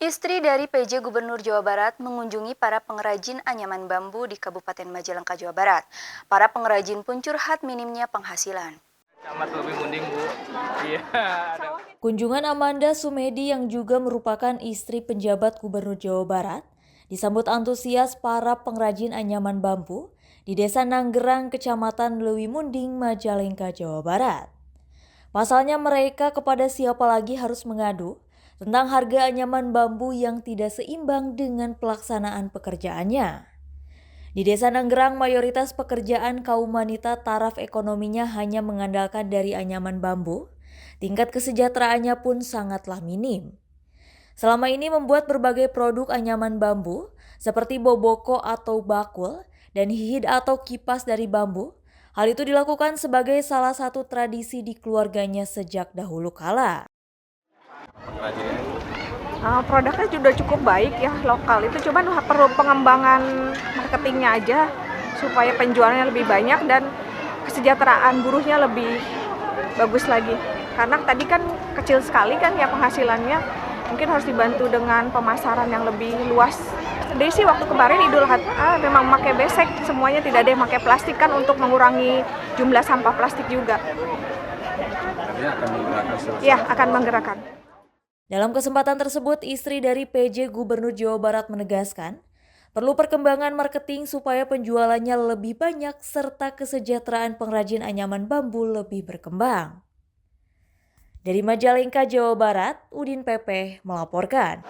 Istri dari PJ Gubernur Jawa Barat mengunjungi para pengrajin anyaman bambu di Kabupaten Majalengka, Jawa Barat. Para pengrajin pun curhat minimnya penghasilan. Camat lebih mending, Bu. Iya. Kunjungan Amanda Sumedi yang juga merupakan istri penjabat Gubernur Jawa Barat disambut antusias para pengrajin anyaman bambu di Desa Nanggerang, Kecamatan Lewi Munding, Majalengka, Jawa Barat. Pasalnya mereka kepada siapa lagi harus mengadu tentang harga anyaman bambu yang tidak seimbang dengan pelaksanaan pekerjaannya. Di Desa Nanggerang, mayoritas pekerjaan kaum wanita taraf ekonominya hanya mengandalkan dari anyaman bambu. Tingkat kesejahteraannya pun sangatlah minim. Selama ini membuat berbagai produk anyaman bambu seperti boboko atau bakul dan hihid atau kipas dari bambu. Hal itu dilakukan sebagai salah satu tradisi di keluarganya sejak dahulu kala. Produknya juga cukup baik ya, lokal itu, cuman perlu pengembangan marketingnya aja supaya penjualannya lebih banyak dan kesejahteraan buruhnya lebih bagus lagi. Karena tadi kan kecil sekali kan ya penghasilannya, mungkin harus dibantu dengan pemasaran yang lebih luas. Jadi sih waktu kemarin Idul Adha memang pakai besek, semuanya tidak ada yang pakai plastik kan untuk mengurangi jumlah sampah plastik juga. Ya, akan menggerakkan. Dalam kesempatan tersebut, istri dari PJ Gubernur Jawa Barat menegaskan, perlu perkembangan marketing supaya penjualannya lebih banyak serta kesejahteraan pengrajin anyaman bambu lebih berkembang. Dari Majalengka, Jawa Barat, Udin Pepe melaporkan.